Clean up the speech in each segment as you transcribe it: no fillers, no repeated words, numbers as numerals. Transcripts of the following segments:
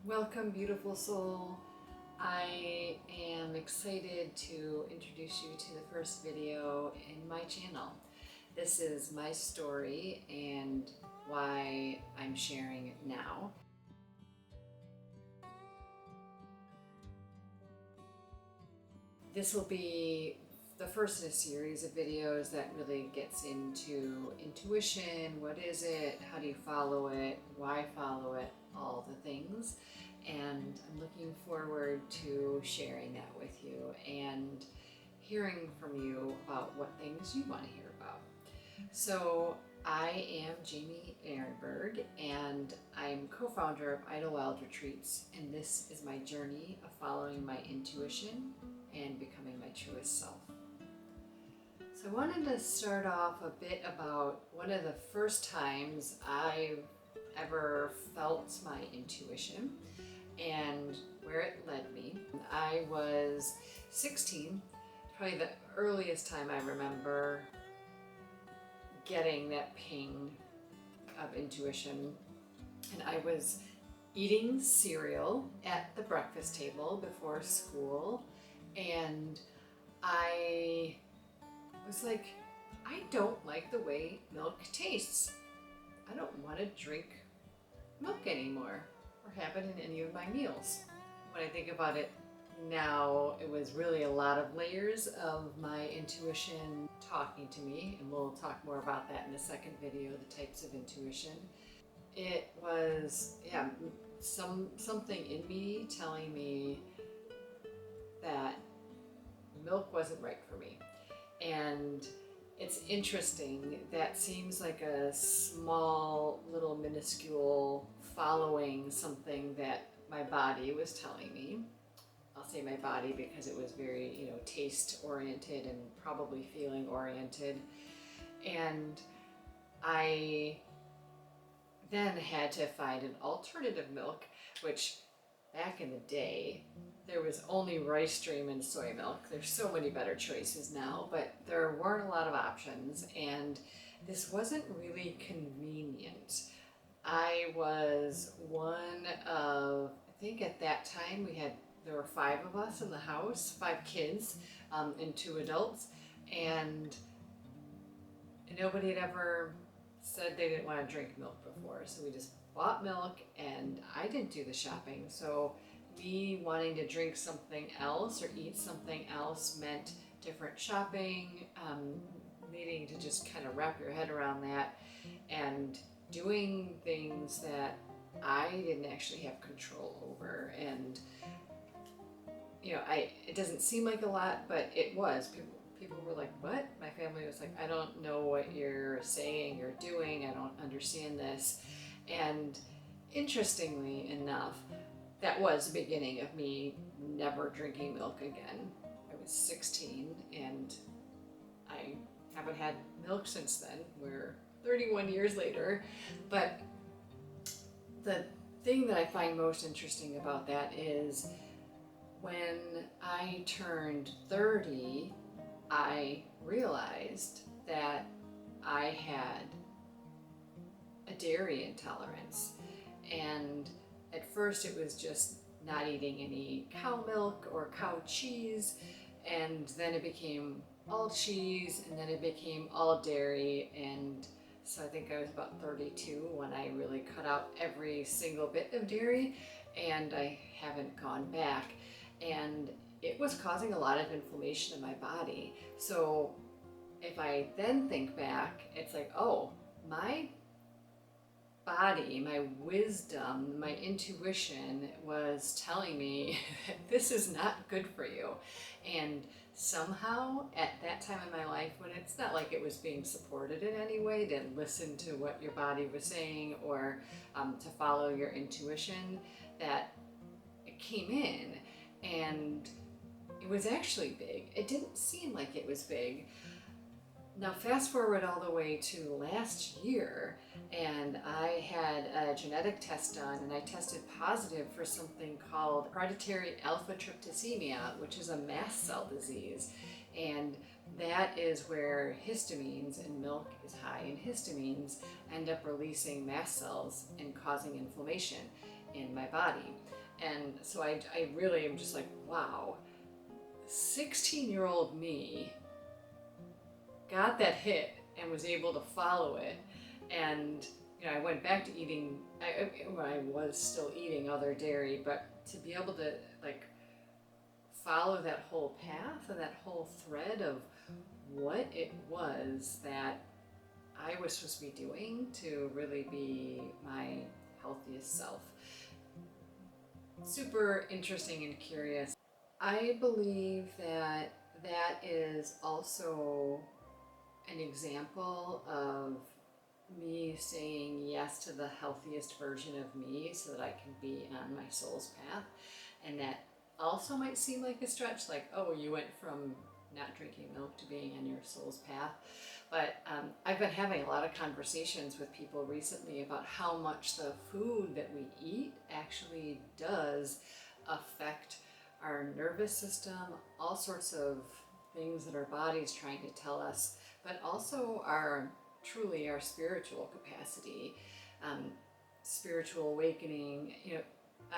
Welcome, beautiful soul. I am excited to introduce you to the first video in my channel. This is my story and why I'm sharing it now. This will be the first in a series of videos that really gets into intuition. What is it? How do you follow it? Why follow it? All the things. And I'm looking forward to sharing that with you and hearing from you about what things you want to hear about. So I am Jamie Ehrenberg and I'm co-founder of Idlewild Retreats, and this is my journey of following my intuition and becoming my truest self. So I wanted to start off a bit about one of the first times I ever felt my intuition and where it led me. I was 16, probably the earliest time I remember getting that ping of intuition. And I was eating cereal at the breakfast table before school, and I was like, I don't like the way milk tastes. I don't want to drink milk anymore or have it in any of my meals. When I think about it now, it was really a lot of layers of my intuition talking to me, and we'll talk more about that in the second video, the types of intuition. It was, something in me telling me that milk wasn't right for me. And it's interesting, that seems like a small little minuscule following something that my body was telling me. I'll say my body because it was very, taste oriented and probably feeling oriented. And I then had to find an alternative milk, which back in the day, there was only rice stream and soy milk. There's so many better choices now, but there weren't a lot of options, and this wasn't really convenient. I was one of, I think at that time there were 5 of us in the house, 5 kids and 2 adults, and nobody had ever said they didn't want to drink milk before, so we just bought milk, and I didn't do the shopping. So me wanting to drink something else or eat something else meant different shopping, needing to just kind of wrap your head around that, and doing things that I didn't actually have control over. And it doesn't seem like a lot, but it was. People were like, what? My family was like, I don't know what you're saying or doing. I don't understand this. And interestingly enough, that was the beginning of me never drinking milk again. I was 16 and I haven't had milk since then. We're 31 years later. But the thing that I find most interesting about that is when I turned 30, I realized that I had a dairy intolerance. And at first it was just not eating any cow milk or cow cheese, and then it became all cheese, and then it became all dairy. And so I think I was about 32 when I really cut out every single bit of dairy, and I haven't gone back. And it was causing a lot of inflammation in my body. So if I then think back, it's like, oh, my body, my wisdom, my intuition was telling me that this is not good for you. And somehow at that time in my life, when it's not like it was being supported in any way to listen to what your body was saying or to follow your intuition, that it came in, and it was actually big. It didn't seem like it was big. Now fast forward all the way to last year, and I had a genetic test done, and I tested positive for something called hereditary alpha tryptosemia, which is a mast cell disease. And that is where histamines, and milk is high in histamines, end up releasing mast cells and causing inflammation. in my body. And so I really am just like, wow, 16-year-old me got that hit and was able to follow it. And I went back to eating, when I was still eating other dairy, but to be able to like follow that whole path and that whole thread of what it was that I was supposed to be doing to really be my healthiest self. Super interesting and curious. I believe that that is also an example of me saying yes to the healthiest version of me so that I can be on my soul's path. And that also might seem like a stretch, like, oh, you went from not drinking milk to being on your soul's path. But I've been having a lot of conversations with people recently about how much the food that we eat actually does affect our nervous system, all sorts of things that our body's trying to tell us, but also truly our spiritual capacity, spiritual awakening.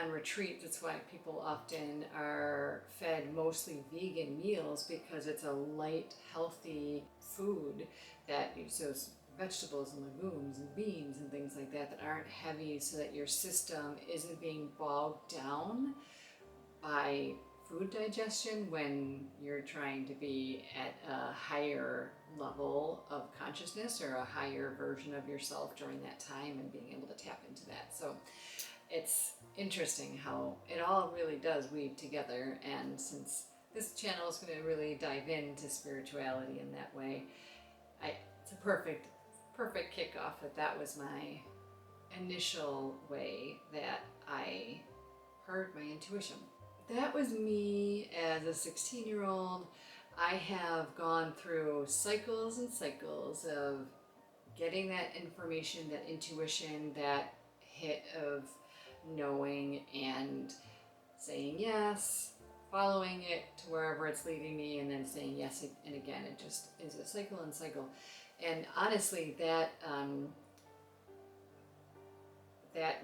On retreat, that's why people often are fed mostly vegan meals, because it's a light, healthy food that uses vegetables and legumes and beans and things like that aren't heavy, so that your system isn't being bogged down by food digestion when you're trying to be at a higher level of consciousness or a higher version of yourself during that time, and being able to tap into that. So it's interesting how it all really does weave together. And since this channel is going to really dive into spirituality in that way, it's a perfect kickoff that was my initial way that I heard my intuition. That was me as a 16-year-old. I have gone through cycles and cycles of getting that information, that intuition, that hit of knowing and saying yes, following it to wherever it's leading me, and then saying yes and again. It just is a cycle and cycle. And honestly, that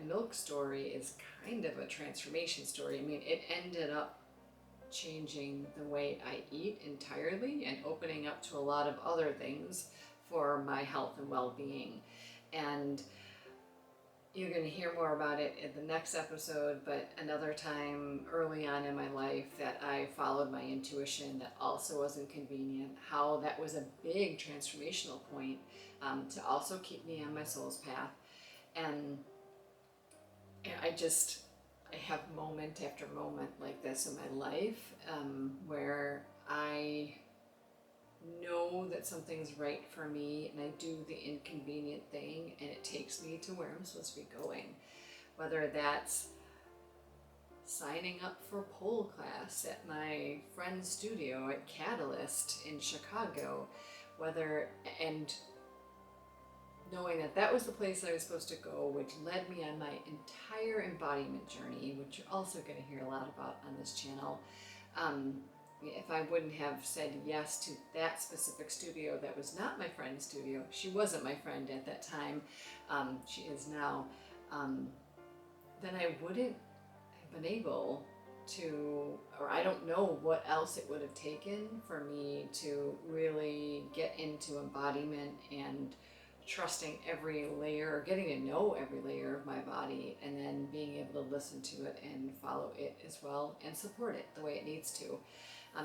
milk story is kind of a transformation story. I mean, it ended up changing the way I eat entirely and opening up to a lot of other things for my health and well-being. And you're going to hear more about it in the next episode, but another time early on in my life that I followed my intuition that also wasn't convenient, how that was a big transformational point to also keep me on my soul's path. And I have moment after moment like this in my life where I know that something's right for me, and I do the inconvenient thing, and it takes me to where I'm supposed to be going. Whether that's signing up for pole class at my friend's studio at Catalyst in Chicago, and knowing that that was the place I was supposed to go, which led me on my entire embodiment journey, which you're also going to hear a lot about on this channel. If I wouldn't have said yes to that specific studio that was not my friend's studio, she wasn't my friend at that time, she is now, then I wouldn't have been able to, or I don't know what else it would have taken for me to really get into embodiment and trusting every layer, getting to know every layer of my body, and then being able to listen to it and follow it as well and support it the way it needs to.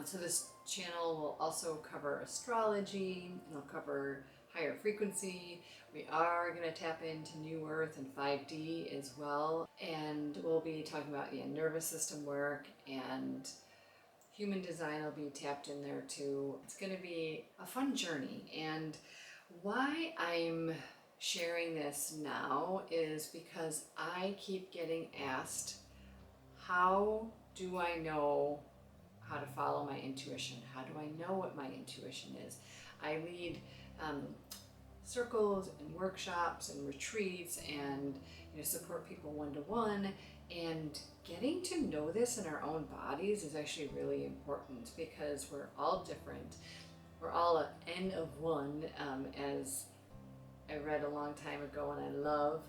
So this channel will also cover astrology, and it'll cover higher frequency. We are going to tap into New Earth and 5D as well, and we'll be talking about nervous system work, and human design will be tapped in there too. It's going to be a fun journey. And why I'm sharing this now is because I keep getting asked, how do I know how to follow my intuition? How do I know what my intuition is? I lead circles and workshops and retreats, and support people one-to-one, and getting to know this in our own bodies is actually really important, because we're all different. We're all an N of one, as I read a long time ago, and I love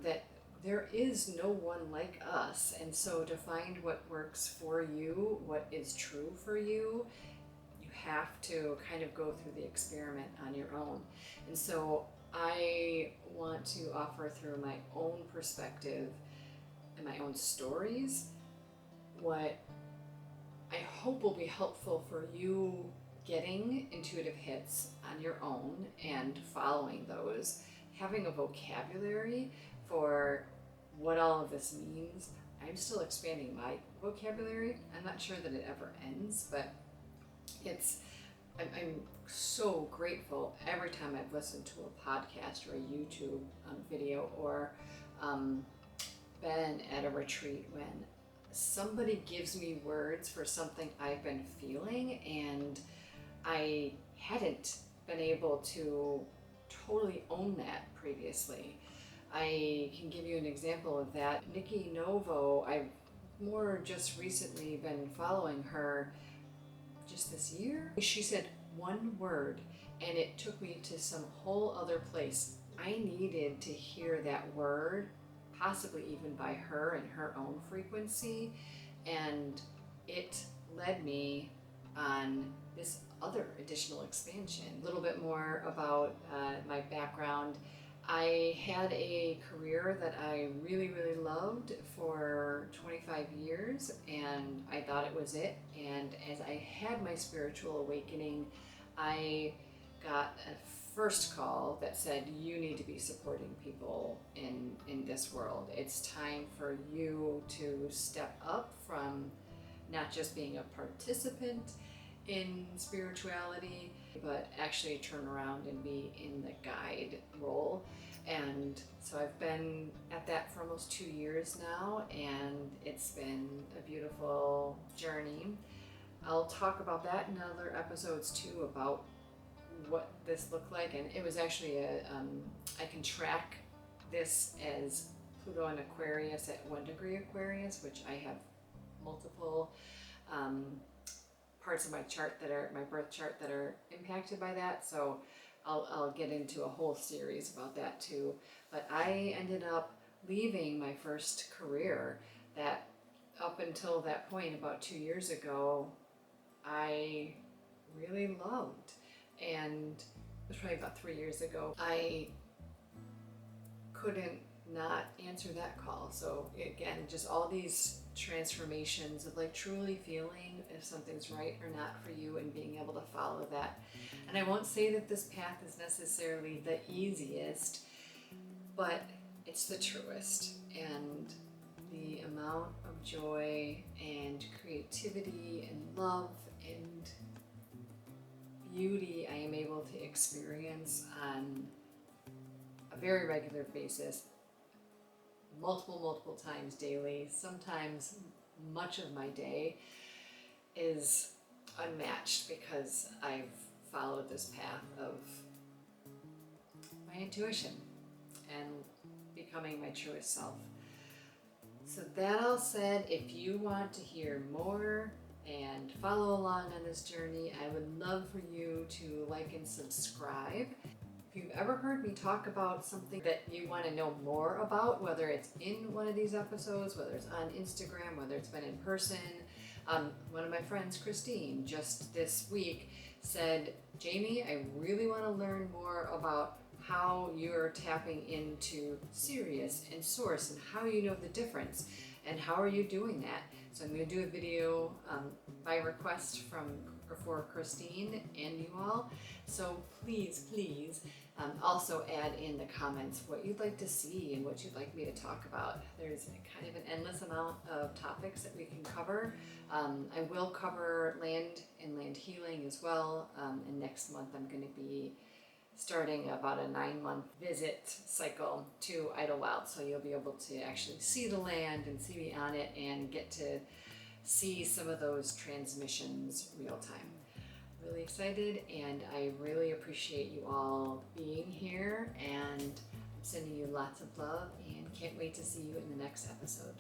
that there is no one like us. And so to find what works for you, what is true for you, you have to kind of go through the experiment on your own. And so I want to offer through my own perspective and my own stories what I hope will be helpful for you getting intuitive hits on your own and following those, having a vocabulary for what all of this means. I'm still expanding my vocabulary. I'm not sure that it ever ends, but I'm so grateful every time I've listened to a podcast or a YouTube video or been at a retreat when somebody gives me words for something I've been feeling and I hadn't been able to totally own that previously. I can give you an example of that. Nikki Novo, I've more just recently been following her just this year. She said one word and it took me to some whole other place. I needed to hear that word, possibly even by her and her own frequency, and it led me on this other additional expansion. A little bit more about my background. I had a career that I really, really loved for 25 years, and I thought it was it. And as I had my spiritual awakening, I got a first call that said, you need to be supporting people in this world. It's time for you to step up from not just being a participant in spirituality, but actually turn around and be in the guide role. And so I've been at that for almost 2 years now, and it's been a beautiful journey. I'll talk about that in other episodes too, about what this looked like. And it was actually I can track this as Pluto and Aquarius at 1 degree Aquarius, which I have multiple parts of my chart that are my birth chart that are impacted by that. So I'll get into a whole series about that too. But I ended up leaving my first career that up until that point about 2 years ago, I really loved. And it was probably about 3 years ago. I couldn't not answer that call. So again, just all these transformations of like truly feeling if something's right or not for you and being able to follow that. And I won't say that this path is necessarily the easiest, but it's the truest. And the amount of joy and creativity and love and beauty I am able to experience on a very regular basis, multiple times daily, sometimes much of my day, is unmatched because I've followed this path of my intuition and becoming my truest self. So that all said, if you want to hear more and follow along on this journey, I would love for you to like and subscribe. If you've ever heard me talk about something that you want to know more about, whether it's in one of these episodes, whether it's on Instagram, whether it's been in person, one of my friends, Christine, just this week said, Jamie, I really want to learn more about how you're tapping into Sirius and Source and how you know the difference and how are you doing that. So I'm going to do a video by request for Christine and you all. So please also add in the comments what you'd like to see and what you'd like me to talk about. There's kind of an endless amount of topics that we can cover. I will cover land and land healing as well. And next month I'm going to be starting about a 9-month visit cycle to Idlewild. So you'll be able to actually see the land and see me on it and get to see some of those transmissions real time. Really excited, and I really appreciate you all being here, and I'm sending you lots of love and can't wait to see you in the next episode.